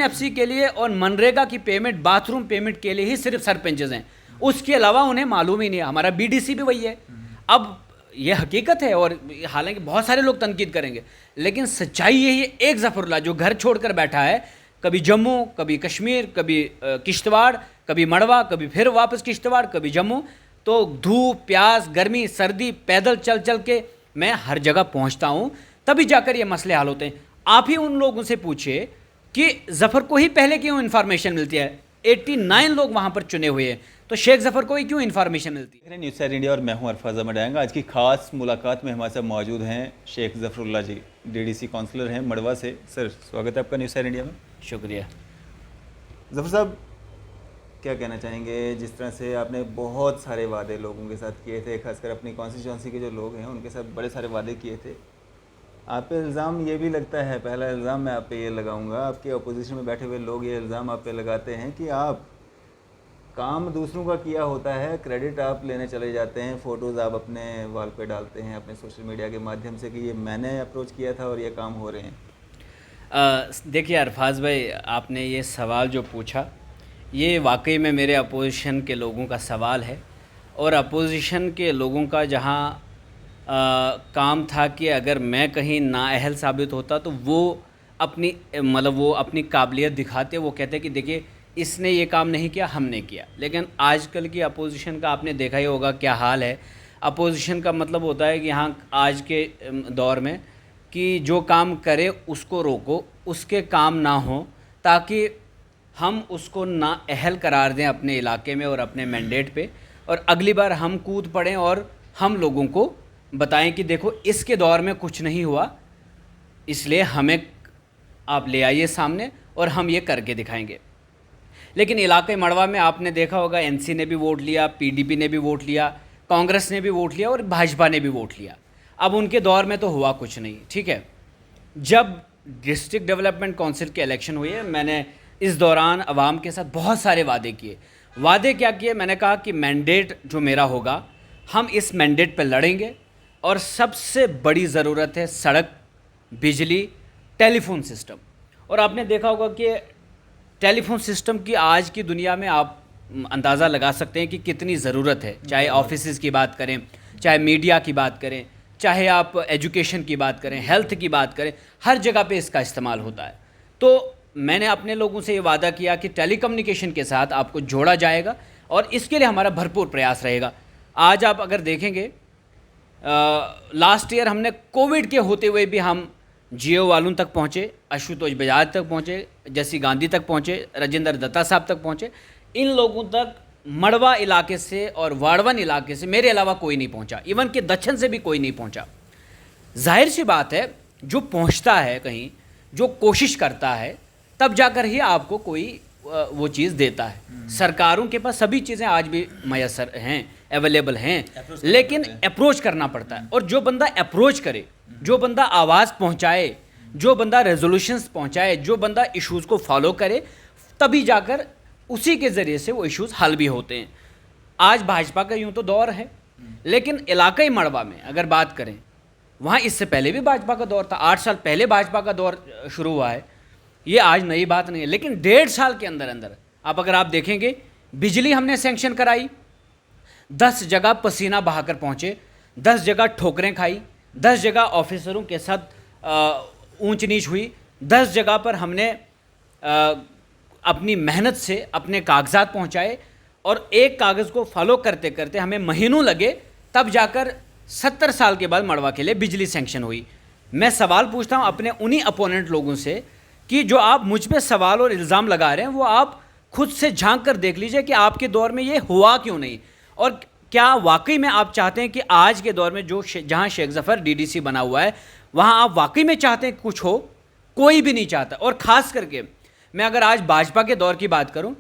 NFC के लिए और मनरेगा की पेमेंट, बाथरूम पेमेंट के लिए ही सिर्फ सरपंचेस हैं, उसके अलावा उन्हें मालूम ही नहीं है। हमारा बीडीसी भी वही है। अब ये हकीकत है, और हालांकि बहुत सारे लोग तनकीद करेंगे, लेकिन सच्चाई यही है। एक ज़फ़रुल्लाह जो घर छोड़कर बैठा है, कभी जम्मू, कभी कश्मीर, कभी किश्तवाड़, कभी मड़वा, कभी फिर वापस किश्तवाड़, कभी जम्मू, तो धूप, प्यास, गर्मी, सर्दी, पैदल चल चल के मैं हर जगह पहुंचता हूं, तभी जाकर ये मसले हल होते हैं। आप ही उन लोगों से पूछिए कि ज़फ़र को ही पहले क्यों इन्फॉर्मेशन मिलती है। 89 लोग वहां पर चुने हुए हैं, तो शेख ज़फ़र को ही क्यों इन्फॉर्मेशन मिलती है। न्यूज़ सैर इंडिया और मैं हूं अरफाज अहमद आएंगा। आज की खास मुलाकात में हमारे साथ मौजूद हैं शेख ज़फ़रुल्लाह जी, डीडीसी काउंसलर हैं मड़वा से। सर, स्वागत है आपका न्यूज़ सैर इंडिया में। शुक्रिया। ज़फ़र साहब, क्या कहना चाहेंगे, जिस तरह से आपने बहुत सारे वादे लोगों के साथ किए थे, खासकर अपनी कॉन्स्टिट्यूंसी के जो लोग हैं उनके साथ बड़े सारे वादे किए थे। आप पे इल्ज़ाम ये भी लगता है, पहला इल्ज़ाम मैं आप पे ये लगाऊंगा, आपके अपोजिशन में बैठे हुए लोग ये इल्ज़ाम आप पे लगाते हैं कि आप काम दूसरों का किया होता है, क्रेडिट आप लेने चले जाते हैं, फ़ोटोज़ आप अपने वॉल पे डालते हैं अपने सोशल मीडिया के माध्यम से कि ये मैंने अप्रोच किया था और ये काम हो रहे हैं। देखिए अरफाज भाई, आपने ये सवाल जो पूछा, ये वाकई में मेरे अपोजिशन के लोगों का सवाल है। और अपोजिशन के लोगों का जहाँ काम था कि अगर मैं कहीं नाअहल साबित होता तो वो अपनी काबिलियत दिखाते, वो कहते कि देखिए इसने ये काम नहीं किया, हमने किया। लेकिन आजकल की अपोजिशन का आपने देखा ही होगा क्या हाल है। अपोजिशन का मतलब होता है कि यहाँ आज के दौर में कि जो काम करे उसको रोको, उसके काम ना हो, ताकि हम उसको नाअहल करार दें अपने इलाके में और अपने मैंडेट पे, और अगली बार हम कूद पड़ें और हम लोगों को बताएं कि देखो इसके दौर में कुछ नहीं हुआ, इसलिए हमें आप ले आइए सामने और हम ये करके दिखाएंगे। लेकिन इलाके मड़वा में आपने देखा होगा, एनसी ने भी वोट लिया, पीडीपी ने भी वोट लिया, कांग्रेस ने भी वोट लिया और भाजपा ने भी वोट लिया। अब उनके दौर में तो हुआ कुछ नहीं, ठीक है। जब डिस्ट्रिक्ट डेवलपमेंट काउंसिल के इलेक्शन हुए, मैंने इस दौरान अवाम के साथ बहुत सारे वादे किए। वादे क्या किए? मैंने कहा कि मैंडेट जो मेरा होगा, हम इस मैंडेट पर लड़ेंगे, और सबसे बड़ी ज़रूरत है सड़क, बिजली, टेलीफोन सिस्टम। और आपने देखा होगा कि टेलीफोन सिस्टम की आज की दुनिया में आप अंदाज़ा लगा सकते हैं कि कितनी ज़रूरत है। चाहे ऑफिसेज़ की बात करें, चाहे मीडिया की बात करें, चाहे आप एजुकेशन की बात करें, हेल्थ की बात करें, हर जगह पे इसका इस्तेमाल होता है। तो मैंने अपने लोगों से ये वादा किया कि टेलीकम्युनिकेशन के साथ आपको जोड़ा जाएगा, और इसके लिए हमारा भरपूर प्रयास रहेगा। आज आप अगर देखेंगे, लास्ट ईयर हमने कोविड के होते हुए भी हम जियो वालों तक पहुँचे, आशुतोष बजाज तक पहुँचे, जैसी गांधी तक पहुँचे, राजेंद्र दत्ता साहब तक पहुँचे। इन लोगों तक मड़वा इलाके से और वाड़वन इलाके से मेरे अलावा कोई नहीं पहुँचा, इवन कि दक्षिण से भी कोई नहीं पहुँचा। जाहिर सी बात है, जो पहुँचता है कहीं, जो कोशिश करता है, तब जाकर ही आपको कोई वो चीज़ देता है। सरकारों के पास सभी चीज़ें आज भी मैसर हैं, अवेलेबल हैं, लेकिन अप्रोच करना पड़ता है। और जो बंदा अप्रोच करे, जो बंदा आवाज़ पहुंचाए, जो बंदा रेजोल्यूशंस पहुंचाए, जो बंदा इश्यूज़ को फॉलो करे, तभी जाकर उसी के ज़रिए से वो इश्यूज़ हल भी होते हैं। आज भाजपा का यूँ तो दौर है, लेकिन इलाकाई मड़वा में अगर बात करें, वहाँ इससे पहले भी भाजपा का दौर था। 8 साल पहले भाजपा का दौर शुरू हुआ है, ये आज नई बात नहीं है। लेकिन 1.5 साल के अंदर अंदर आप देखेंगे, बिजली हमने सैंक्शन कराई, 10 जगह पसीना बहाकर पहुँचे, 10 जगह ठोकरें खाई, 10 जगह ऑफिसरों के साथ ऊंच नीच हुई, 10 जगह पर हमने अपनी मेहनत से अपने कागजात पहुँचाए, और एक कागज़ को फॉलो करते करते हमें महीनों लगे, तब जाकर 70 साल के बाद मड़वा के लिए बिजली सैंक्शन हुई। मैं सवाल पूछता हूँ अपने उन्हीं अपोनेंट लोगों से कि जो आप मुझ पे सवाल और इल्ज़ाम लगा रहे हैं, वो आप खुद से झांक कर देख लीजिए कि आपके दौर में ये हुआ क्यों नहीं, और क्या वाकई में आप चाहते हैं कि आज के दौर में जहां शेख ज़फ़र डीडीसी बना हुआ है, वहां आप वाकई में चाहते हैं कुछ हो? कोई भी नहीं चाहता। और ख़ास करके मैं अगर आज भाजपा के दौर की बात करूं,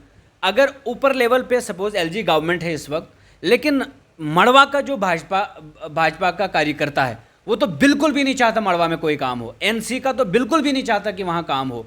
अगर ऊपर लेवल पे सपोज़ एलजी गवर्नमेंट है इस वक्त, लेकिन मड़वा का जो भाजपा का कार्यकर्ता है, वो तो बिल्कुल भी नहीं चाहता मड़वा में कोई काम हो। एनसी का तो बिल्कुल भी नहीं चाहता कि वहाँ काम हो।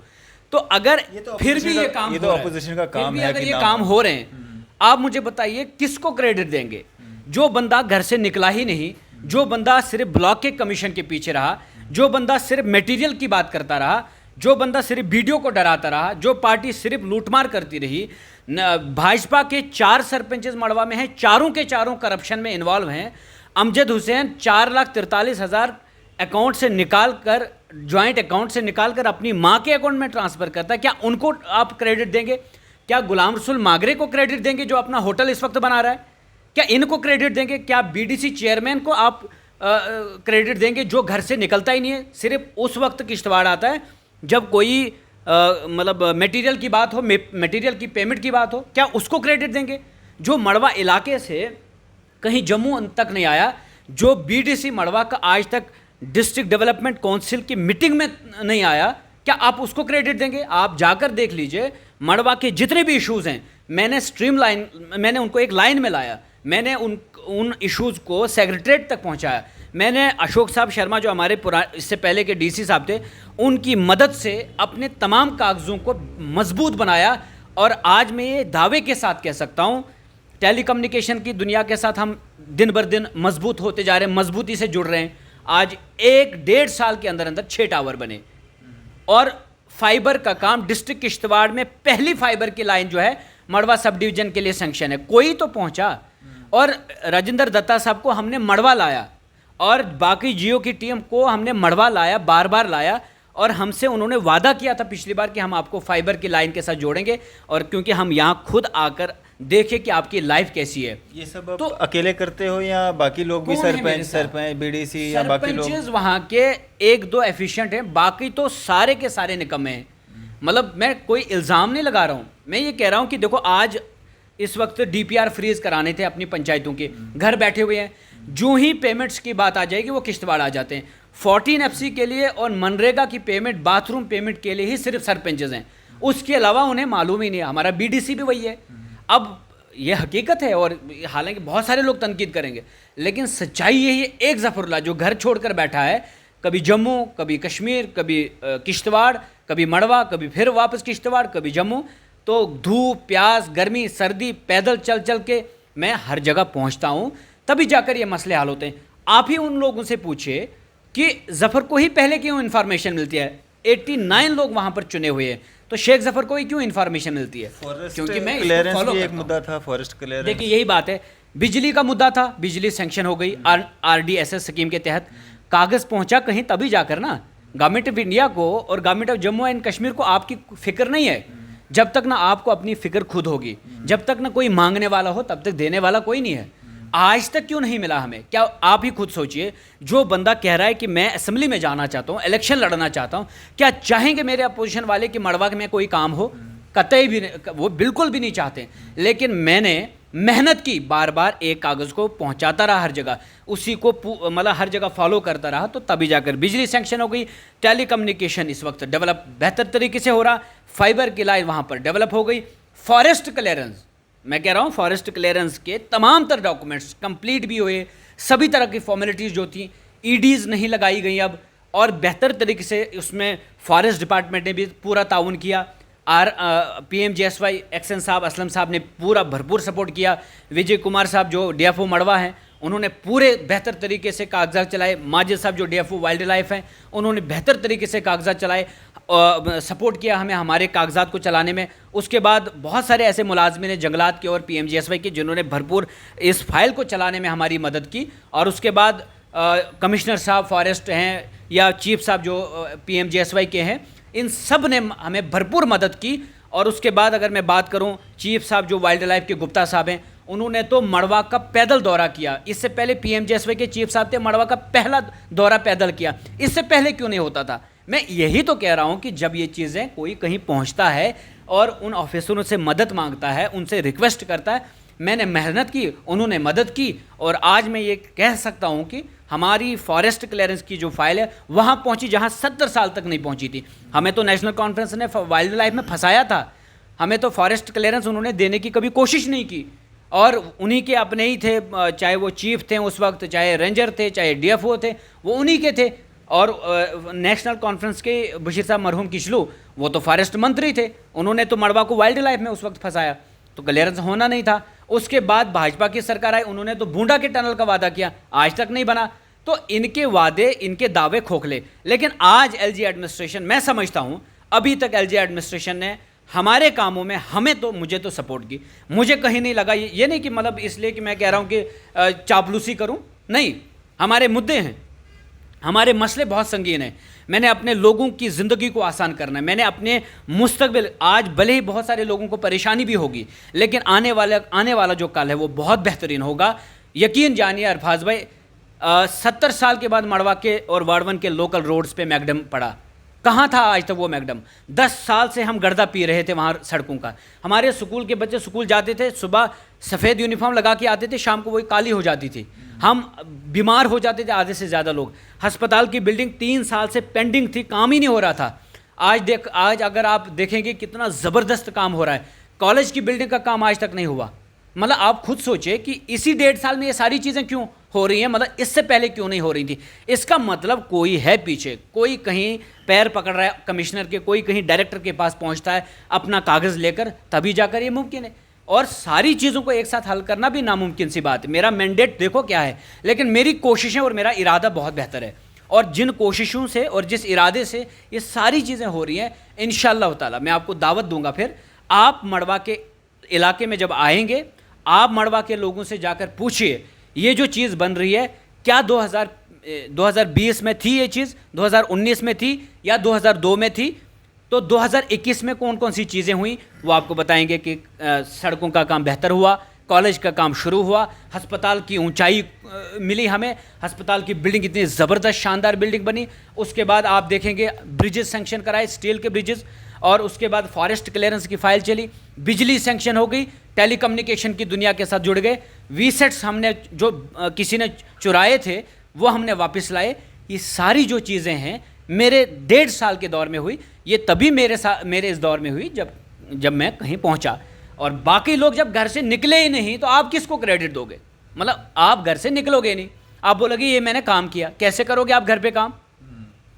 तो अगर फिर भी ये काम, ये तो अपोजिशन का काम है, अगर ये काम हो रहे हैं, आप मुझे बताइए किसको क्रेडिट देंगे? जो बंदा घर से निकला ही नहीं, जो बंदा सिर्फ ब्लॉक के कमीशन के पीछे रहा, जो बंदा सिर्फ मटेरियल की बात करता रहा, जो बंदा सिर्फ वीडियो को डराता रहा, जो पार्टी सिर्फ लूटमार करती रही, भाजपा के 4 सरपंचेस मड़वा में हैं, चारों के चारों करप्शन में इन्वॉल्व हैं। अमजद हुसैन 4,43,000 अकाउंट से निकाल कर, ज्वाइंट अकाउंट से निकाल कर अपनी माँ के अकाउंट में ट्रांसफर करता है। क्या उनको आप क्रेडिट देंगे? क्या गुलाम रसूल मागरे को क्रेडिट देंगे जो अपना होटल इस वक्त बना रहा है? क्या इनको क्रेडिट देंगे? क्या बीडीसी चेयरमैन को आप क्रेडिट देंगे जो घर से निकलता ही नहीं है? सिर्फ उस वक्त किश्तवाड़ आता है जब कोई मतलब मटेरियल की बात हो, मटेरियल की पेमेंट की बात हो, क्या उसको क्रेडिट देंगे? जो मड़वा इलाके से कहीं जम्मू तक नहीं आया, जो बीडीसी मड़वा का आज तक डिस्ट्रिक्ट डेवलपमेंट काउंसिल की मीटिंग में नहीं आया, क्या आप उसको क्रेडिट देंगे? आप जाकर देख लीजिए मड़वा के जितने भी इश्यूज़ हैं, मैंने उनको एक लाइन में लाया, मैंने उन इश्यूज़ को सेक्रेटरीट तक पहुंचाया। मैंने अशोक साहब शर्मा जो हमारे इससे पहले के डीसी साहब थे, उनकी मदद से अपने तमाम कागज़ों को मजबूत बनाया। और आज मैं ये दावे के साथ कह सकता हूँ, टेलीकम्युनिकेशन की दुनिया के साथ हम दिन बर दिन मजबूत होते जा रहे हैं, मजबूती से जुड़ रहे हैं। आज 1-1.5 साल के अंदर अंदर 6 टावर बने और फाइबर का काम डिस्ट्रिक्ट किश्तवाड़ में पहली फाइबर की लाइन जो है मड़वा सब डिवीजन के लिए सैंक्शन है। कोई तो पहुंचा। और राजेंद्र दत्ता साहब को हमने मड़वा लाया और बाकी जियो की टीम को हमने मड़वा लाया, बार बार लाया। और हमसे उन्होंने वादा किया था पिछली बार कि हम आपको फाइबर की लाइन के साथ जोड़ेंगे। और क्योंकि हम यहाँ खुद आकर देखें कि आपकी लाइफ कैसी है। ये सब तो अकेले करते हो या बाकी लोग भी? सरपंच बीडीसी या बाकी लोग? वहाँ के 1-2 एफिशिएंट हैं, बाकी तो सारे के सारे निकम्मे हैं। मतलब मैं कोई इल्ज़ाम नहीं लगा रहा हूँ, मैं ये कह रहा हूँ कि देखो आज इस वक्त डीपीआर फ्रीज कराने थे अपनी पंचायतों के, घर बैठे हुए हैं। जो ही पेमेंट्स की बात आ जाएगी वो किश्तवाड़ आ जाते हैं। 14 FC के लिए और मनरेगा की पेमेंट, बाथरूम पेमेंट के लिए ही सिर्फ सरपंचेस हैं, उसके अलावा उन्हें मालूम ही नहीं है। हमारा बीडीसी भी वही है। अब ये हकीकत है और हालांकि बहुत सारे लोग तनकीद करेंगे, लेकिन सच्चाई यही है। एक ज़फ़रुल्लाह जो घर छोड़कर बैठा है, कभी जम्मू, कभी कश्मीर, कभी किश्तवाड़, कभी मड़वा, कभी फिर वापस किश्तवाड़, कभी जम्मू, तो धूप, प्यास, गर्मी, सर्दी, पैदल चल चल के मैं हर जगह पहुंचता हूं, तभी जाकर ये मसले हल होते हैं। आप ही उन लोगों से पूछिए कि ज़फ़र को ही पहले क्यों इन्फॉर्मेशन मिलती है? 89 लोग वहां पर चुने हुए हैं, तो शेख ज़फ़र को ही क्यों इन्फॉर्मेशन मिलती है? क्योंकि मैं क्लियरेंस भी एक मुद्दा था, फॉरेस्ट क्लियरेंस। देखिए यही बात है, बिजली का मुद्दा था, बिजली सैंक्शन हो गई RDSS स्कीम के तहत, कागज़ पहुंचा कहीं तभी जाकर ना। गवर्नमेंट ऑफ इंडिया को और government of Jammu and Kashmir को आपकी फिक्र नहीं है। जब तक ना आपको अपनी फिक्र खुद होगी, जब तक ना कोई मांगने वाला हो, तब तक देने वाला कोई नहीं है। आज तक क्यों नहीं मिला हमें? क्या आप ही खुद सोचिए, जो बंदा कह रहा है कि मैं असेंबली में जाना चाहता हूँ, इलेक्शन लड़ना चाहता हूँ, क्या चाहेंगे मेरे अपोजिशन वाले कि मड़वा में कोई काम हो? कतई भी नहीं, वो बिल्कुल भी नहीं चाहते। लेकिन मैंने मेहनत की, बार बार एक कागज़ को पहुंचाता रहा हर जगह, उसी को मतलब हर जगह फॉलो करता रहा, तो तभी जाकर बिजली सैंक्शन हो गई। टेलीकम्युनिकेशन इस वक्त डेवलप बेहतर तरीके से हो रहा, फाइबर की लाइन वहाँ पर डेवलप हो गई। फॉरेस्ट क्लियरेंस, मैं कह रहा हूँ फॉरेस्ट क्लियरेंस के तमाम तरह डॉक्यूमेंट्स कंप्लीट भी हुए, सभी तरह की फॉर्मेलिटीज़ जो थी, EDs नहीं लगाई गई अब, और बेहतर तरीके से उसमें फॉरेस्ट डिपार्टमेंट ने भी पूरा ताउन किया। PMGSY एक्शन साहब, असलम साहब ने पूरा भरपूर सपोर्ट किया। विजय कुमार साहब जो DFO मड़वा हैं, उन्होंने पूरे बेहतर तरीके से कागजात चलाए। माजिद साहब जो DFO वाइल्ड लाइफ हैं, उन्होंने बेहतर तरीके से कागजात चलाए, सपोर्ट किया हमें हमारे कागजात को चलाने में। उसके बाद बहुत सारे ऐसे मुलाजमिन हैं जंगलात के और PMGSY के, जिन्होंने भरपूर इस फाइल को चलाने में हमारी मदद की। और उसके बाद कमिश्नर साहब फॉरेस्ट हैं या चीफ साहब जो PMGSY के हैं, इन सब ने हमें भरपूर मदद की। और उसके बाद अगर मैं बात करूं, चीफ साहब जो वाइल्ड लाइफ के गुप्ता साहब हैं, उन्होंने तो मड़वा का पैदल दौरा किया। इससे पहले PMGSY के चीफ साहब थे, मड़वा का पहला दौरा पैदल किया। इससे पहले क्यों नहीं होता था? मैं यही तो कह रहा हूं कि जब ये चीज़ें कोई कहीं पहुंचता है और उन ऑफिसरों से मदद मांगता है, उनसे रिक्वेस्ट करता है, मैंने मेहनत की, उन्होंने मदद की, और आज मैं ये कह सकता हूँ कि हमारी फॉरेस्ट क्लियरेंस की जो फाइल है वहाँ पहुँची जहाँ 70 साल तक नहीं पहुँची थी। हमें तो नेशनल कॉन्फ्रेंस ने वाइल्ड लाइफ में फंसाया था, हमें तो फॉरेस्ट क्लियरेंस उन्होंने देने की कभी कोशिश नहीं की। और उन्हीं के अपने ही थे, चाहे वो चीफ थे उस वक्त, चाहे रेंजर थे, चाहे DFO थे, वो उन्हीं के थे। और नेशनल कॉन्फ्रेंस के बशीर साहब मरहूम किचलू, वो तो फॉरेस्ट मंत्री थे, उन्होंने तो मड़वा को वाइल्ड लाइफ में उस वक्त फंसाया, तो क्लियरेंस होना नहीं था। उसके बाद भाजपा की सरकार आई, उन्होंने तो बूंडा के टनल का वादा किया, आज तक नहीं बना। तो इनके वादे, इनके दावे खोखले। लेकिन आज एलजी एडमिनिस्ट्रेशन, मैं समझता हूं अभी तक एलजी एडमिनिस्ट्रेशन ने हमारे कामों में मुझे तो सपोर्ट की। मुझे कहीं नहीं लगा, ये नहीं कि मतलब इसलिए कि मैं कह रहा हूं कि चापलूसी करूं, नहीं, हमारे मुद्दे हैं, हमारे मसले बहुत संगीन हैं। मैंने अपने लोगों की ज़िंदगी को आसान करना है, मैंने अपने मुस्तकबिल, आज भले ही बहुत सारे लोगों को परेशानी भी होगी, लेकिन आने वाला जो कल है वो बहुत बेहतरीन होगा। यकीन जानिए अरफाज भाई, 70 साल के बाद मड़वा के और वाड़वन के लोकल रोड्स पे मैकडम पड़ा। कहाँ था आज तक वो मैकडम? 10 साल से हम गर्दा पी रहे थे वहाँ सड़कों का। हमारे स्कूल के बच्चे स्कूल जाते थे, सुबह सफ़ेद यूनिफॉर्म लगा के आते थे, शाम को वही काली हो जाती थी। हम बीमार हो जाते थे आधे से ज़्यादा लोग। अस्पताल की बिल्डिंग 3 साल से पेंडिंग थी, काम ही नहीं हो रहा था। आज अगर आप देखेंगे कितना ज़बरदस्त काम हो रहा है। कॉलेज की बिल्डिंग का काम आज तक नहीं हुआ। मतलब आप खुद सोचिए कि इसी 1.5 साल में ये सारी चीज़ें क्यों हो रही हैं, मतलब इससे पहले क्यों नहीं हो रही थी। इसका मतलब कोई है पीछे, कोई कहीं पैर पकड़ रहा है कमिश्नर के, कोई कहीं डायरेक्टर के पास पहुंचता है अपना कागज़ लेकर, तभी जाकर ये मुमकिन है। और सारी चीज़ों को एक साथ हल करना भी नामुमकिन सी बात है। मेरा मैंडेट देखो क्या है, लेकिन मेरी कोशिशें और मेरा इरादा बहुत बेहतर है। और जिन कोशिशों से और जिस इरादे से ये सारी चीज़ें हो रही हैं, इंशाअल्लाह ताला मैं आपको दावत दूंगा। फिर आप मड़वा के इलाके में जब आएंगे, आप मड़वा के लोगों से जाकर पूछिए ये जो चीज़ बन रही है, क्या 2020 में थी ये चीज़, 2019 में थी या 2002 में थी, तो 2021 में कौन कौन सी चीज़ें हुई वो आपको बताएंगे कि सड़कों का काम बेहतर हुआ, कॉलेज का काम शुरू हुआ, अस्पताल की ऊंचाई मिली हमें, अस्पताल की बिल्डिंग इतनी ज़बरदस्त शानदार बिल्डिंग बनी। उसके बाद आप देखेंगे ब्रिजेस सेंक्शन कराए, स्टील के ब्रिजेस, और उसके बाद फॉरेस्ट क्लियरेंस की फाइल चली, बिजली सेंक्शन हो गई, टेलीकम्युनिकेशन की दुनिया के साथ जुड़ गए, वीसेट्स हमने जो किसी ने चुराए थे वो हमने वापस लाए। ये सारी जो चीज़ें हैं मेरे 1.5 साल के दौर में हुई। ये तभी मेरे इस दौर में हुई जब मैं कहीं पहुंचा। और बाकी लोग जब घर से निकले ही नहीं तो आप किसको क्रेडिट दोगे? मतलब आप घर से निकलोगे नहीं, आप बोलोगे ये मैंने काम किया। कैसे करोगे आप घर पे काम?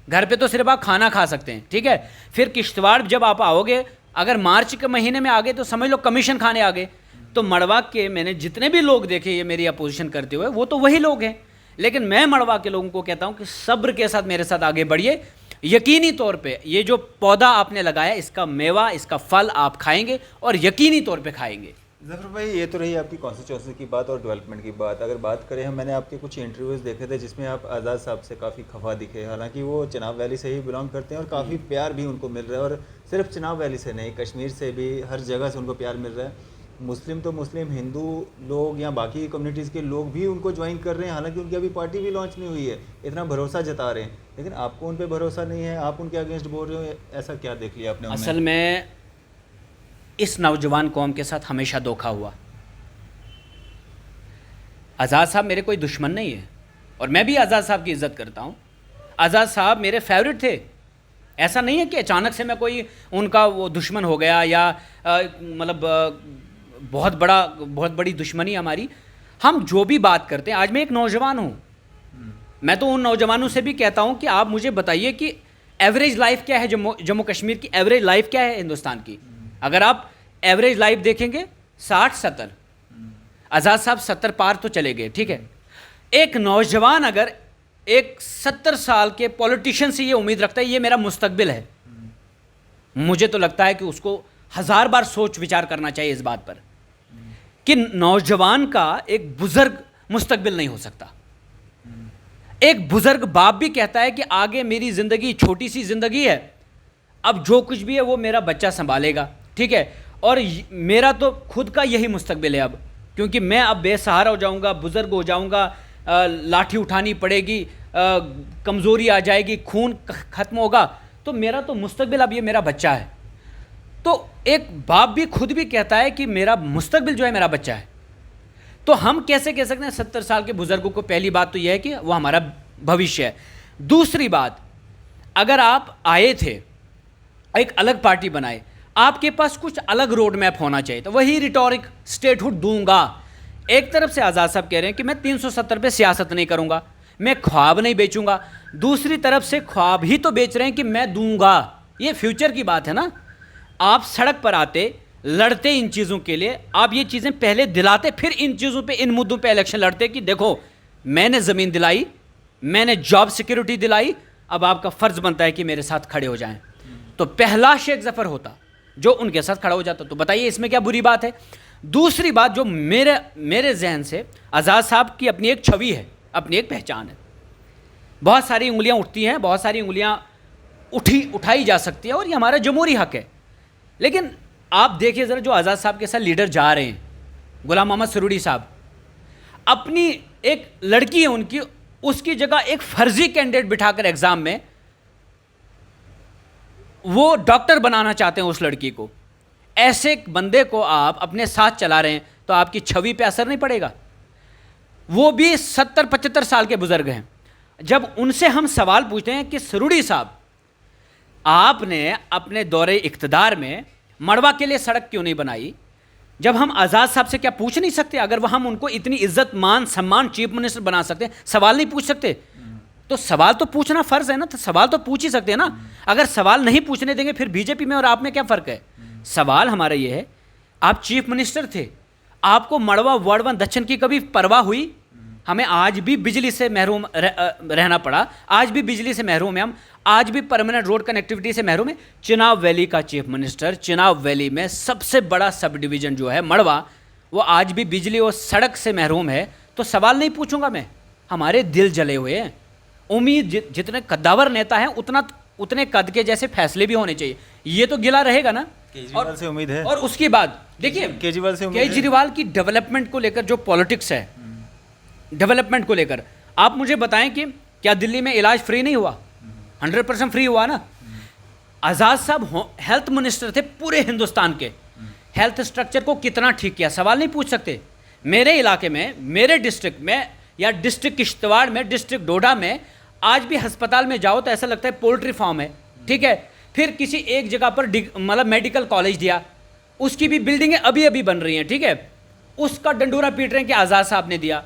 घर पे तो सिर्फ आप खाना खा सकते हैं, ठीक है। फिर किश्तवाड़ जब आप आओगे, अगर मार्च के महीने में आ गए तो समझ लो कमीशन खाने आ गए। तो मड़वा के मैंने जितने भी लोग देखे ये मेरी अपोजिशन करते हुए, वो तो वही लोग हैं। लेकिन मैं मड़वा के लोगों को कहता हूं कि सब्र के साथ मेरे साथ आगे बढ़िए। यकीनी तौर पे ये जो पौधा आपने लगाया, इसका मेवा, इसका फल आप खाएंगे और यकीनी तौर पे खाएंगे। ज़फ़र भाई, ये तो रही आपकी कॉन्स्टिट्यूंसी की बात और डेवलपमेंट की बात। अगर बात करें हम, मैंने आपके कुछ इंटरव्यूज़ देखे थे जिसमें आप आज़ाद साहब से काफ़ी खफा दिखे। हालांकि वो चिनाब वैली से ही बिलोंग करते हैं और काफ़ी प्यार भी उनको मिल रहा है। और सिर्फ चिनाब वैली से नहीं, कश्मीर से भी, हर जगह से उनको प्यार मिल रहा है। मुस्लिम तो मुस्लिम, हिंदू लोग या बाकी कम्युनिटीज़ के लोग भी उनको ज्वाइन कर रहे हैं। हालांकि उनकी अभी पार्टी भी लॉन्च नहीं हुई है, इतना भरोसा जता रहे हैं। लेकिन आपको उन पर भरोसा नहीं है, आप उनके अगेंस्ट बोल रहे हो, ऐसा क्या देख लिया आपने? असल में इस नौजवान कौम के साथ हमेशा धोखा हुआ। आज़ाद साहब मेरे कोई दुश्मन नहीं है और मैं भी आज़ाद साहब की इज़्ज़त करता हूँ। आज़ाद साहब मेरे फेवरेट थे। ऐसा नहीं है कि अचानक से मैं कोई उनका वो दुश्मन हो गया या मतलब बहुत बड़ी दुश्मनी हमारी। हम जो भी बात करते हैं, आज मैं एक नौजवान हूँ, मैं तो उन नौजवानों से भी कहता हूँ कि आप मुझे बताइए कि एवरेज लाइफ क्या है, जम्मू कश्मीर की एवरेज लाइफ क्या है हिंदुस्तान की। अगर आप एवरेज लाइफ देखेंगे 60-70, आज़ाद साहब 70 पार तो चले गए, ठीक है। एक नौजवान अगर एक 70 साल के पॉलिटिशियन से ये उम्मीद रखता है ये मेरा मुस्तकबिल है, मुझे तो लगता है कि उसको 1000 बार सोच विचार करना चाहिए इस बात पर कि नौजवान का एक बुजुर्ग मुस्तकबिल नहीं हो सकता। एक बुजुर्ग बाप भी कहता है कि आगे मेरी ज़िंदगी छोटी सी ज़िंदगी है, अब जो कुछ भी है वो मेरा बच्चा संभालेगा, ठीक है। और मेरा तो खुद का यही मुस्तकबिल है अब, क्योंकि मैं अब बेसहारा हो जाऊंगा, बुजुर्ग हो जाऊंगा, लाठी उठानी पड़ेगी, कमज़ोरी आ जाएगी, खून ख़त्म होगा, तो मेरा तो मुस्तकबिल अब ये मेरा बच्चा है। तो एक बाप भी खुद भी कहता है कि मेरा मुस्तकबिल जो है मेरा बच्चा है। तो हम कैसे कह सकते हैं 70 साल के बुजुर्गों को? पहली बात तो यह है कि वो हमारा भविष्य है। दूसरी बात, अगर आप आए थे, एक अलग पार्टी बनाए, आपके पास कुछ अलग रोड मैप होना चाहिए। तो वही रिटोरिक स्टेटहुड दूंगा। एक तरफ से आज़ाद साहब कह रहे हैं कि मैं 370 पे सियासत नहीं करूंगा, मैं ख्वाब नहीं बेचूंगा। दूसरी तरफ से ख्वाब ही तो बेच रहे हैं कि मैं दूंगा। ये फ्यूचर की बात है ना। आप सड़क पर आते, लड़ते इन चीज़ों के लिए, आप ये चीज़ें पहले दिलाते, फिर इन चीज़ों पे, इन मुद्दों पे इलेक्शन लड़ते कि देखो मैंने ज़मीन दिलाई, मैंने जॉब सिक्योरिटी दिलाई, अब आपका फ़र्ज़ बनता है कि मेरे साथ खड़े हो जाएं। तो पहला शेख ज़फ़र होता जो उनके साथ खड़ा हो जाता, तो बताइए इसमें क्या बुरी बात है। दूसरी बात जो मेरे जहन से, आज़ाद साहब की अपनी एक छवि है, अपनी एक पहचान है। बहुत सारी उंगलियां उठती हैं, बहुत सारी उंगलियां उठाई जा सकती है, और ये हमारा जमहूरी हक है। लेकिन आप देखिए ज़रा, जो आज़ाद साहब के साथ लीडर जा रहे हैं, गुलाम मोहम्मद सरूरी साहब, अपनी एक लड़की है उनकी, उसकी जगह एक फर्जी कैंडिडेट बिठाकर एग्ज़ाम में वो डॉक्टर बनाना चाहते हैं उस लड़की को। ऐसे बंदे को आप अपने साथ चला रहे हैं तो आपकी छवि पे असर नहीं पड़ेगा। वो भी 70-75 साल के बुजुर्ग हैं। जब उनसे हम सवाल पूछते हैं कि सरूरी साहब, आपने अपने दौरे इक़्तिदार में मड़वा के लिए सड़क क्यों नहीं बनाई, जब हम आज़ाद साहब से क्या पूछ नहीं सकते? अगर वह हम उनको इतनी इज्जत मान सम्मान चीफ मिनिस्टर बना सकते हैं, सवाल नहीं पूछ सकते? तो सवाल तो पूछना फ़र्ज़ है ना, तो सवाल तो पूछ ही सकते हैं ना। अगर सवाल नहीं पूछने देंगे फिर बीजेपी में और आप में क्या फ़र्क है? सवाल हमारा ये है, आप चीफ मिनिस्टर थे, आपको मड़वा वार्ड 1 दक्षिण की कभी परवाह हुई? हमें आज भी बिजली से महरूम रहना पड़ा, आज भी बिजली से महरूम है हम, आज भी परमानेंट रोड कनेक्टिविटी से महरूम है। चिनाब वैली का चीफ मिनिस्टर, चिनाब वैली में सबसे बड़ा सब डिवीज़न जो है मड़वा, वो आज भी बिजली और सड़क से महरूम है। तो सवाल नहीं पूछूंगा मैं, हमारे दिल जले हुए हैं। उम्मीद जितने कद्दावर नेता हैं उतने कद के जैसे फैसले भी होने चाहिए, ये तो गिला रहेगा ना। केजरीवाल से उम्मीद है। और उसके बाद देखिए केजरीवाल की डेवलपमेंट को लेकर जो पॉलिटिक्स है, डेवलपमेंट को लेकर आप मुझे बताएं कि क्या दिल्ली में इलाज फ्री नहीं हुआ? 100% फ्री हुआ ना। आज़ाद साहब हेल्थ मिनिस्टर थे पूरे हिंदुस्तान के, हेल्थ स्ट्रक्चर को कितना ठीक किया, सवाल नहीं पूछ सकते? मेरे इलाके में, मेरे डिस्ट्रिक्ट में, या डिस्ट्रिक्ट किश्तवाड़ में, डिस्ट्रिक्ट डोडा में, आज भी अस्पताल में जाओ तो ऐसा लगता है पोल्ट्री फार्म है, ठीक है। फिर किसी एक जगह पर मतलब मेडिकल कॉलेज दिया, उसकी भी बिल्डिंगें अभी अभी बन रही हैं, ठीक है, उसका डंडोरा पीट रहे हैं कि आज़ाद साहब ने दिया।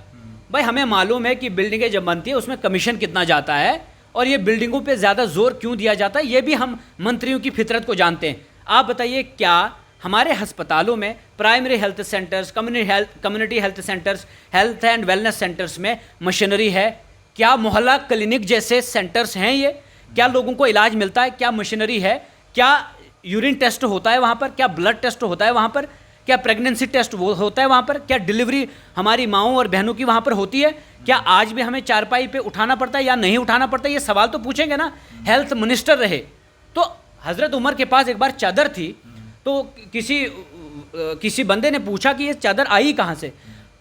भाई हमें मालूम है कि बिल्डिंगें जब बनती है उसमें कमीशन कितना जाता है, और ये बिल्डिंगों पे ज़्यादा जोर क्यों दिया जाता है, ये भी हम मंत्रियों की फितरत को जानते हैं। आप बताइए, क्या हमारे अस्पतालों में primary health centres, community health centres, health and wellness centres में मशीनरी है? क्या मोहल्ला क्लिनिक जैसे सेंटर्स हैं ये? क्या लोगों को इलाज मिलता है? क्या मशीनरी है? क्या यूरिन टेस्ट होता है वहाँ पर? क्या ब्लड टेस्ट होता है वहाँ पर? क्या प्रेगनेंसी टेस्ट वो होता है वहाँ पर? क्या डिलीवरी हमारी माओं और बहनों की वहाँ पर होती है? क्या आज भी हमें चारपाई पे उठाना पड़ता है या नहीं उठाना पड़ता है? ये सवाल तो पूछेंगे ना। हेल्थ मिनिस्टर रहे तो हज़रत उमर के पास एक बार चादर थी, तो किसी बंदे ने पूछा कि ये चादर आई कहाँ से?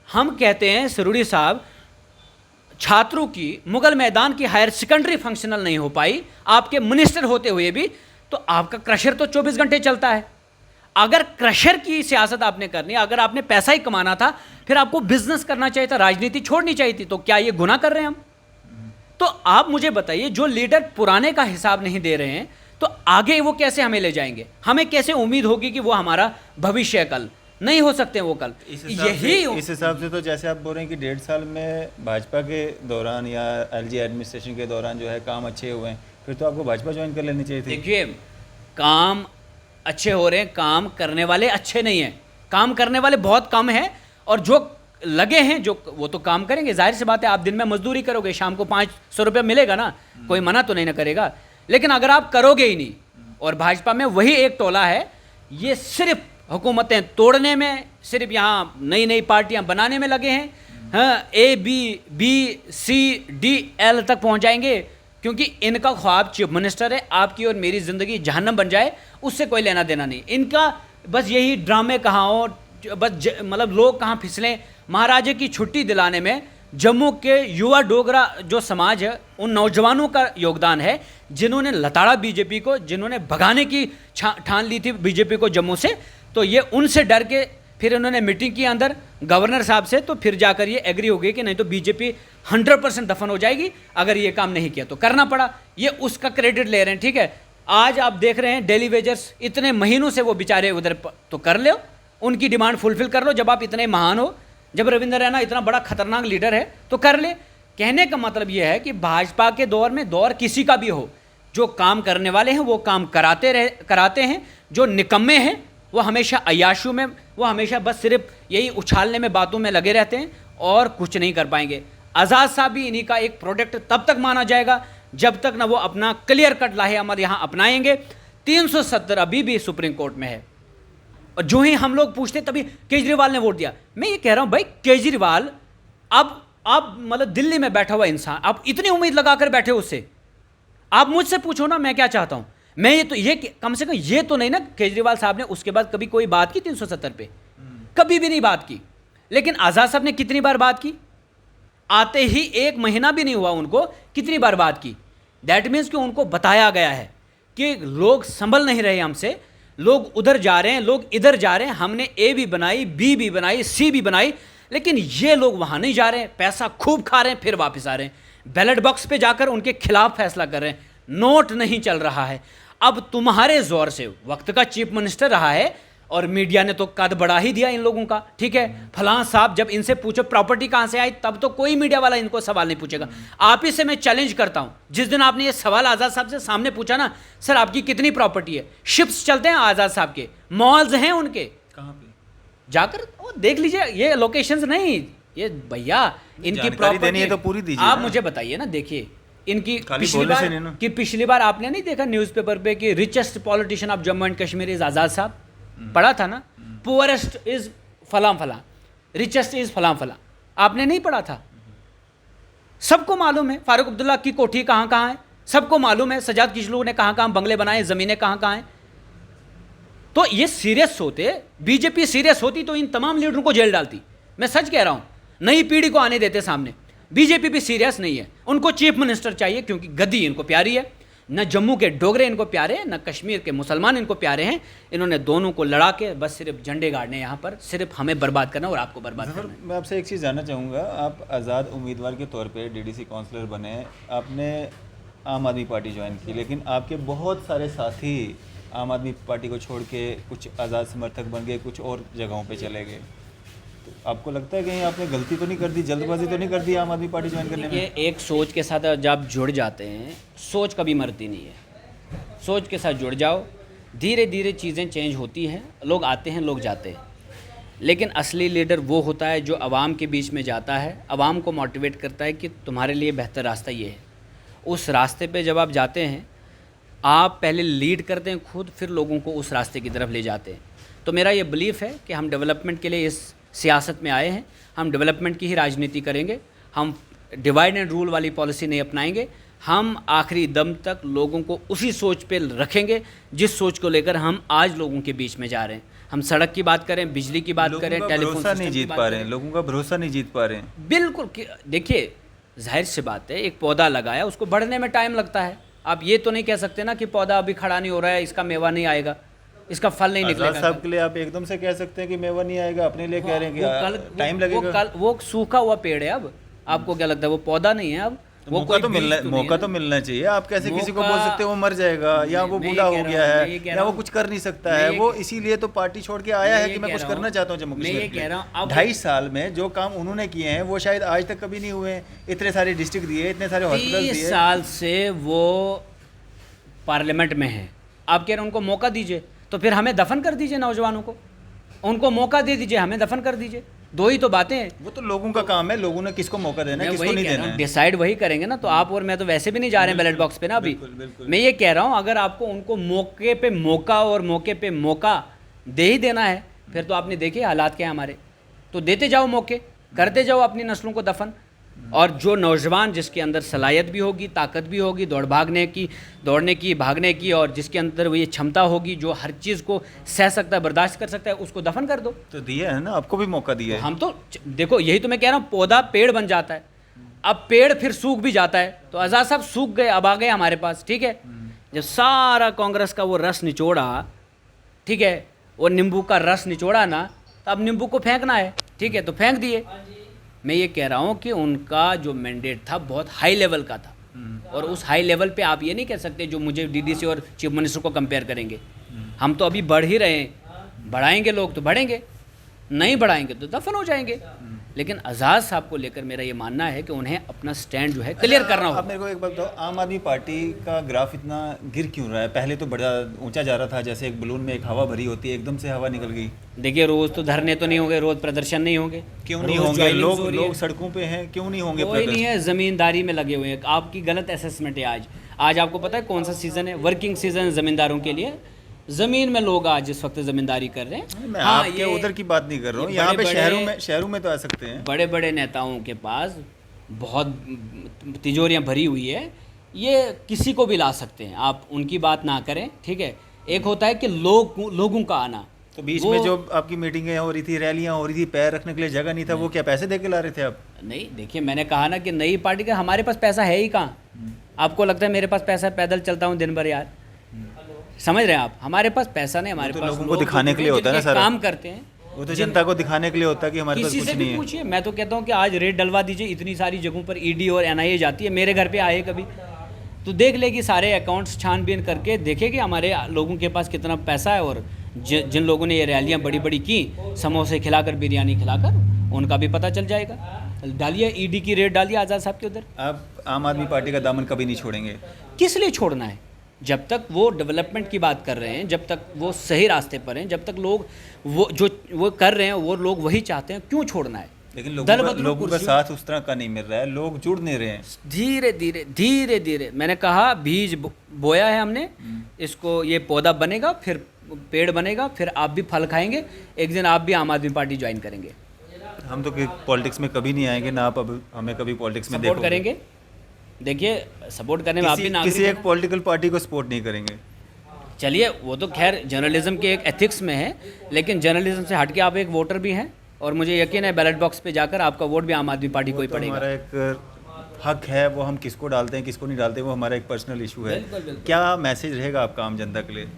हम कहते हैं सरूरी साहब, छात्रों की मुगल मैदान की हायर सेकेंडरी फंक्शनल नहीं हो पाई आपके मिनिस्टर होते हुए भी, तो आपका क्रशर तो 24 घंटे चलता है। अगर क्रशर की सियासत आपने करनी, अगर आपने पैसा ही कमाना था, फिर आपको बिजनेस करना चाहिए था, राजनीति छोड़नी चाहिए थी। तो क्या ये गुनाह कर रहे हैं हम? तो आप मुझे बताइए, जो लीडर पुराने का हिसाब नहीं दे रहे हैं तो आगे वो कैसे हमें ले जाएंगे? हमें कैसे उम्मीद होगी कि वो हमारा भविष्य है? कल नहीं हो सकते वो कल। इस हिसाब से तो जैसे आप बोल रहे हैं कि 1.5 साल में भाजपा के दौरान या एलजी एडमिनिस्ट्रेशन के दौरान जो है काम अच्छे हुए हैं, फिर तो आपको भाजपा ज्वाइन कर लेनी चाहिए थी। देखिए, काम अच्छे हो रहे हैं, काम करने वाले अच्छे नहीं हैं, काम करने वाले बहुत कम हैं, और जो लगे हैं जो वो तो काम करेंगे। जाहिर सी बात है, आप दिन में मजदूरी करोगे, शाम को 500 रुपये मिलेगा ना, कोई मना तो नहीं ना करेगा। लेकिन अगर आप करोगे ही नहीं, और भाजपा में वही एक टोला है, ये सिर्फ हुकूमतें तोड़ने में, सिर्फ यहाँ नई नई पार्टियाँ बनाने में लगे हैं। हाँ, ABBCDL तक पहुँच जाएंगे, क्योंकि इनका ख्वाब चीफ मिनिस्टर है, आपकी और मेरी ज़िंदगी जहन्नम बन जाए, उससे कोई लेना देना नहीं। इनका बस यही ड्रामे कहाँ हो, बस मतलब लोग कहाँ फिसलें, महाराजे की छुट्टी दिलाने में जम्मू के युवा डोगरा जो समाज है, उन नौजवानों का योगदान है जिन्होंने लताड़ा बीजेपी को, जिन्होंने भगाने की ठान ली थी बीजेपी को जम्मू से। तो ये उनसे डर के फिर उन्होंने मीटिंग की अंदर गवर्नर साहब से, तो फिर जाकर ये एग्री हो गई कि नहीं तो बीजेपी 100% दफन हो जाएगी अगर ये काम नहीं किया। तो करना पड़ा, ये उसका क्रेडिट ले रहे हैं, ठीक है। आज आप देख रहे हैं डेली वेजर्स, इतने महीनों से वो बेचारे उधर, तो कर लो उनकी डिमांड फुलफिल कर लो। जब आप इतने महान हो, जब रविंद्र रैना इतना बड़ा खतरनाक लीडर है, तो कर ले। कहने का मतलब ये है कि भाजपा के दौर में, दौर किसी का भी हो, जो काम करने वाले हैं वो काम कराते हैं, जो निकम्मे हैं वो हमेशा अय्याशों में, वो हमेशा बस सिर्फ यही उछालने में, बातों में लगे रहते हैं और कुछ नहीं कर पाएंगे। आज़ाद साहब भी इन्हीं का एक प्रोडक्ट तब तक माना जाएगा जब तक ना वो अपना क्लियर कट लाहे अमल यहाँ अपनाएंगे। 370 अभी भी सुप्रीम कोर्ट में है, और जो ही हम लोग पूछते तभी केजरीवाल ने वोट दिया। मैं ये कह रहा हूँ भाई, केजरीवाल अब आप मतलब दिल्ली में बैठा हुआ इंसान, आप इतनी उम्मीद लगाकर बैठे उससे, आप मुझसे पूछो ना मैं क्या चाहता हूँ। मैं ये कम से कम ये तो नहीं ना, केजरीवाल साहब ने उसके बाद कभी कोई बात की 370 पे? कभी भी नहीं बात की। लेकिन आज़ाद साहब ने कितनी बार बात की? आते ही 1 महीना भी नहीं हुआ उनको, कितनी बार बात की। दैट मीन्स कि उनको बताया गया है कि लोग संभल नहीं रहे हमसे, लोग उधर जा रहे हैं, लोग इधर जा रहे हैं, हमने ए भी बनाई, बी भी बनाई, सी भी बनाई, लेकिन ये लोग वहाँ नहीं जा रहे हैं, पैसा खूब खा रहे हैं, फिर वापस आ रहे हैं, बैलेट बॉक्स पे जाकर उनके खिलाफ फैसला कर रहे हैं, नोट नहीं चल रहा है। अब तुम्हारे जोर से वक्त का चीफ मिनिस्टर रहा है और मीडिया ने तो कद बढ़ा ही दिया इन लोगों का, ठीक है। फलां साहब जब इनसे पूछो प्रॉपर्टी कहाँ से आई, तब तो कोई मीडिया वाला इनको सवाल नहीं पूछेगा। आप ही से मैं चैलेंज करता हूँ, जिस दिन आपने ये सवाल आज़ाद साहब से सामने पूछा ना, सर आपकी कितनी प्रॉपर्टी है, शिप्स चलते हैं आज़ाद साहब के, मॉल्स हैं उनके, कहाँ पे जाकर देख लीजिए, ये लोकेशंस नहीं, ये भैया इनकी प्रॉपर्टी है तो पूरी दीजिए। आप मुझे बताइए ना, देखिए इनकी खाली पिछली बार आपने नहीं देखा न्यूज़पेपर पे कि richest politician of Jammu and Kashmir is Azad sahab, पढ़ा था ना, पुअरेस्ट इज फलां फलां, रिचेस्ट इज फलां फलां, आपने नहीं पढ़ा था? सबको मालूम है फारूक अब्दुल्ला की कोठी कहाँ कहाँ है, सबको मालूम है सजाद किशलू ने कहाँ कहाँ बंगले बनाए, ज़मीनें कहाँ कहाँ हैं। तो ये सीरियस होते, बीजेपी सीरियस होती तो इन तमाम लीडरों को जेल डालती। मैं सच कह रहा हूँ, नई पीढ़ी को आने देते सामने। बीजेपी भी सीरियस नहीं है, उनको चीफ मिनिस्टर चाहिए क्योंकि गद्दी इनको प्यारी है। न जम्मू के डोगरे इनको प्यारे हैं, न कश्मीर के मुसलमान इनको प्यारे हैं। इन्होंने दोनों को लड़ा के बस सिर्फ झंडे गाड़ने, यहाँ पर सिर्फ हमें बर्बाद करना और आपको बर्बाद करना। मैं आपसे एक चीज़ जानना चाहूँगा, आप आज़ाद उम्मीदवार के तौर पे डीडीसी काउंसलर बने, आपने आम आदमी पार्टी ज्वाइन की, लेकिन आपके बहुत सारे साथी आम आदमी पार्टी को छोड़ के कुछ आज़ाद समर्थक बन गए, कुछ और जगहों पे चले गए। तो आपको लगता है कहीं आपने गलती तो नहीं कर दी, जल्दबाजी तो नहीं कर दी आम आदमी पार्टी ज्वाइन करने में? ये एक सोच के साथ जब आप जुड़ जाते हैं, सोच कभी मरती नहीं है, सोच के साथ जुड़ जाओ, धीरे धीरे चीज़ें चेंज होती हैं, लोग आते हैं लोग जाते हैं। लेकिन असली लीडर वो होता है जो आवाम के बीच में जाता है, आवाम को मोटिवेट करता है कि तुम्हारे लिए बेहतर रास्ता ये है। उस रास्ते पे जब आप जाते हैं, आप पहले लीड करते हैं खुद, फिर लोगों को उस रास्ते की तरफ ले जाते हैं। तो मेरा ये बिलीफ है कि हम डेवलपमेंट के लिए इस सियासत में आए हैं, हम डेवलपमेंट की ही राजनीति करेंगे, हम डिवाइड एंड रूल वाली पॉलिसी नहीं अपनाएंगे, हम आखिरी दम तक लोगों को उसी सोच पे रखेंगे जिस सोच को लेकर हम आज लोगों के बीच में जा रहे हैं। हम सड़क की बात करें, बिजली की बात करें, टेलीफोन भरोसा नहीं जीत पा रहे हैं, लोगों का भरोसा नहीं जीत पा रहे हैं। बिल्कुल, देखिए जाहिर सी बात है, एक पौधा लगाया उसको बढ़ने में टाइम लगता है। आप ये तो नहीं कह सकते ना कि पौधा अभी खड़ा नहीं हो रहा है, इसका मेवा नहीं आएगा, इसका फल नहीं निकलेगा। साहब के लिए आप एकदम से कह सकते हैं कि मेवा नहीं आएगा, अपने लिए कह रहे हैं कि टाइम लगेगा। वो सूखा हुआ पेड़ है, अब आपको क्या लगता है वो पौधा नहीं है? अब वो मौका तो मिलना चाहिए। आप कैसे किसी को बोल सकते हैं वो मर जाएगा या वो बूढ़ा हो गया है या वो कुछ कर नहीं सकता है? वो इसीलिए तो पार्टी छोड़ के आया है कि मैं कुछ करना चाहता हूँ जम्मू कश्मीर के लिए। 2.5 साल में जो काम उन्होंने किए हैं वो शायद आज तक कभी नहीं हुए। इतने सारे डिस्ट्रिक्ट दिए, इतने सारे हॉस्पिटल दिए। 30 साल से वो पार्लियामेंट में है, आप कह रहे हैं उनको मौका दीजिए, तो फिर हमें दफन कर दीजिए नौजवानों को, उनको मौका दे दीजिए, हमें दफन कर दीजिए। दो ही तो बातें हैं। वो तो लोगों का काम है, लोगों ने किसको मौका देना है, किसको नहीं देना है, डिसाइड वही करेंगे ना। तो आप और मैं तो वैसे भी नहीं जा रहे हैं बैलेट बॉक्स पे ना अभी। मैं ये कह रहा हूँ अगर आपको उनको मौके पे मौका और मौके पे मौका दे ही देना है, फिर तो आपने देखे हालात क्या है हमारे, तो देते जाओ मौके, करते जाओ अपनी नस्लों को दफन। और जो नौजवान जिसके अंदर सलाहियत भी होगी, ताकत भी होगी, दौड़ने की, भागने की, और जिसके अंदर वो ये क्षमता होगी जो हर चीज़ को सह सकता है, बर्दाश्त कर सकता है, उसको दफन कर दो। तो दिया है ना, आपको भी मौका दिया है। हम तो देखो यही तो मैं कह रहा हूँ, पौधा पेड़ बन जाता है, अब पेड़ फिर सूख भी जाता है। तो आज़ाद साहब सूख गए, अब आ गए हमारे पास, ठीक है। जब सारा कांग्रेस का वो रस निचोड़ा, ठीक है, वो नींबू का रस निचोड़ा ना, तो अब नींबू को फेंकना है, ठीक है, तो फेंक दिए। मैं ये कह रहा हूँ कि उनका जो मैंडेट था बहुत हाई लेवल का था, और उस हाई लेवल पे आप ये नहीं कह सकते जो मुझे डीडीसी और चीफ मिनिस्टर को कंपेयर करेंगे। हम तो अभी बढ़ ही रहे हैं, बढ़ाएंगे लोग तो बढ़ेंगे, नहीं बढ़ाएंगे तो दफन हो जाएंगे। लेकिन आज़ाद साहब को लेकर मेरा ये मानना है कि उन्हें अपना स्टैंड जो है क्लियर करना आप होगा। मेरे को एक बात बताओ, आम आदमी पार्टी का ग्राफ इतना गिर क्यों रहा है? पहले तो बड़ा ऊंचा जा रहा था, जैसे एक बलून में एक हवा भरी होती है, एकदम से हवा निकल गई। देखिए रोज़ तो धरने तो नहीं होंगे, रोज़ प्रदर्शन नहीं होंगे। क्यों नहीं रोज़ होंगे? joinings हो रही है। लोग सड़कों पे हैं, क्यों नहीं होंगे कोई नहीं प्रोटेस्ट? है, ज़मींदारी में लगे हुए हैं। आपकी गलत असेसमेंट है आज। आज आपको पता है कौन सा सीज़न है? वर्किंग सीज़न है ज़मींदारों के लिए। ज़मीन में लोग आज इस वक्त ज़मींदारी कर रहे हैं। मैं हाँ, आपके उधर की बात नहीं कर रहा हूँ, ये यहाँ पे बड़े-बड़े- शहरों में तो आ सकते हैं। बड़े बड़े नेताओं के पास बहुत तिजोरियां भरी हुई है, ये किसी को भी ला सकते हैं। आप उनकी बात ना करें, ठीक है। एक होता है कि लोगों का आना। तो बीच वो- में जो आपकी मीटिंगें हो रही थी, रैलियाँ हो रही थी, पैर रखने के लिए जगह नहीं था, वो क्या पैसे दे के ला रहे थे आप? नहीं, देखिए मैंने कहा ना कि नई पार्टी का हमारे पास पैसा है ही कहाँ। आपको लगता है मेरे पास पैसा है, पैदल चलता हूँ दिन भर यार? समझ रहे हैं आप? हमारे पास पैसा नहीं, हमारे तो पास लोगों को लोग दिखाने के लिए होता है ना जिनके सारा। काम करते हैं। वो तो जनता को दिखाने के लिए होता है कि हमारे पास किसी कुछ से नहीं भी है। पूछिए, मैं तो कहता हूँ कि आज रेड डलवा दीजिए। इतनी सारी जगहों पर ईडी और एनआईए जाती है, मेरे घर पे आए कभी तो देख ले कि सारे अकाउंट्स छानबीन करके देखे कि हमारे लोगों के पास कितना पैसा है। और जिन लोगों ने ये रैलियाँ बड़ी बड़ी की, समोसे खिलाकर, बिरयानी खिलाकर, उनका भी पता चल जाएगा। डालिए ईडी की रेड, डालिए आज़ाद साहब के उधर। आप आम आदमी पार्टी का दामन कभी नहीं छोड़ेंगे? किस लिए छोड़ना है? जब तक वो डेवलपमेंट की बात कर रहे हैं, जब तक वो सही रास्ते पर हैं, जब तक लोग वो कर रहे हैं, वो लोग वही चाहते हैं, क्यों छोड़ना है? लेकिन दल बदलू लोगों का कुर्सियों- साथ उस तरह का नहीं मिल रहा है, लोग जुड़ नहीं रहे हैं। धीरे धीरे धीरे धीरे, मैंने कहा बीज बोया है हमने, इसको ये पौधा बनेगा, फिर पेड़ बनेगा, फिर आप भी फल खाएंगे। एक दिन आप भी आम आदमी पार्टी ज्वाइन करेंगे। हम तो पॉलिटिक्स में कभी नहीं आएंगे ना, आप अब हमें कभी पॉलिटिक्स में सपोर्ट देखोगे। करेंगे। देखिए सपोर्ट करने में आप भी नागरिक किसी हैं। एक पॉलिटिकल पार्टी को सपोर्ट नहीं करेंगे। चलिए वो तो खैर जर्नलिज्म के एक एथिक्स में है, लेकिन जर्नलिज्म से हट के आप एक वोटर भी हैं, और मुझे यकीन है बैलेट बॉक्स पे जाकर आपका वोट भी आम आदमी पार्टी को ही तो पड़ेगा। हमारा एक हक है, वो हम किसको डालते हैं किसको नहीं डालते, वो हमारा एक पर्सनल इशू है। बिल्कुल, बिल्कुल। क्या मैसेज रहेगा आपका आम जनता के लिए?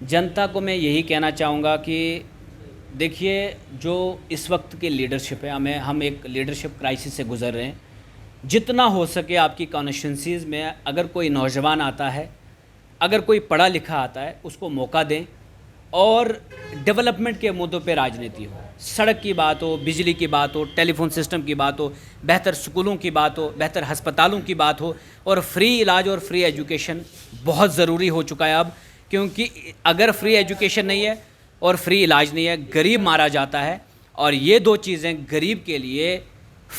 जनता को मैं यही कहना चाहूँगा कि देखिए जो इस वक्त की लीडरशिप है, हम एक लीडरशिप क्राइसिस से गुजर रहे हैं। जितना हो सके आपकी कॉन्स्टिट्यूंसीज़ में अगर कोई नौजवान आता है, अगर कोई पढ़ा लिखा आता है, उसको मौका दें और डेवलपमेंट के मुद्दों पे राजनीति हो। सड़क की बात हो, बिजली की बात हो, टेलीफोन सिस्टम की बात हो, बेहतर स्कूलों की बात हो, बेहतर अस्पतालों की बात हो, और फ्री इलाज और फ्री एजुकेशन बहुत ज़रूरी हो चुका है अब। क्योंकि अगर फ्री एजुकेशन नहीं है और फ्री इलाज नहीं है, गरीब मारा जाता है। और ये दो चीज़ें गरीब के लिए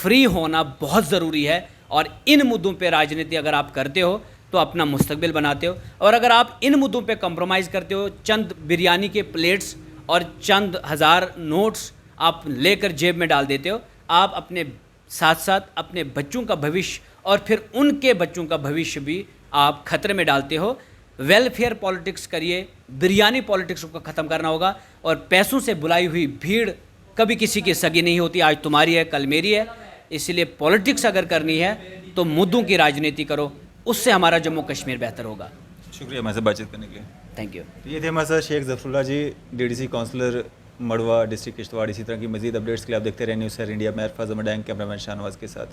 फ्री होना बहुत ज़रूरी है। और इन मुद्दों पे राजनीति अगर आप करते हो तो अपना मुस्तकबिल बनाते हो। और अगर आप इन मुद्दों पे कंप्रोमाइज़ करते हो, चंद बिरयानी के प्लेट्स और चंद हज़ार नोट्स आप लेकर जेब में डाल देते हो, आप अपने साथ साथ अपने बच्चों का भविष्य और फिर उनके बच्चों का भविष्य भी आप खतरे में डालते हो। वेलफेयर पॉलिटिक्स करिए, बिरयानी पॉलिटिक्स को ख़त्म करना होगा। और पैसों से बुलाई हुई भीड़ कभी किसी की सगी नहीं होती। आज तुम्हारी है, कल मेरी है। इसलिए पॉलिटिक्स अगर करनी है तो मुद्दों की राजनीति करो, उससे हमारा जम्मू कश्मीर बेहतर होगा। शुक्रिया हमारे साथ बातचीत करने के लिए। Thank you. ये थे हमारे साथ शेख ज़फ़रुल्लाह जी, डीडीसी काउंसलर मड़वा, डिस्ट्रिक्ट किश्तवाड़। इसी तरह की मजीद अपडेट्स के लिए आप देखते रहे न्यूज़ सर इंडिया। मैं अरफाज अहमद, कैमरामैन शाहनवाज के साथ।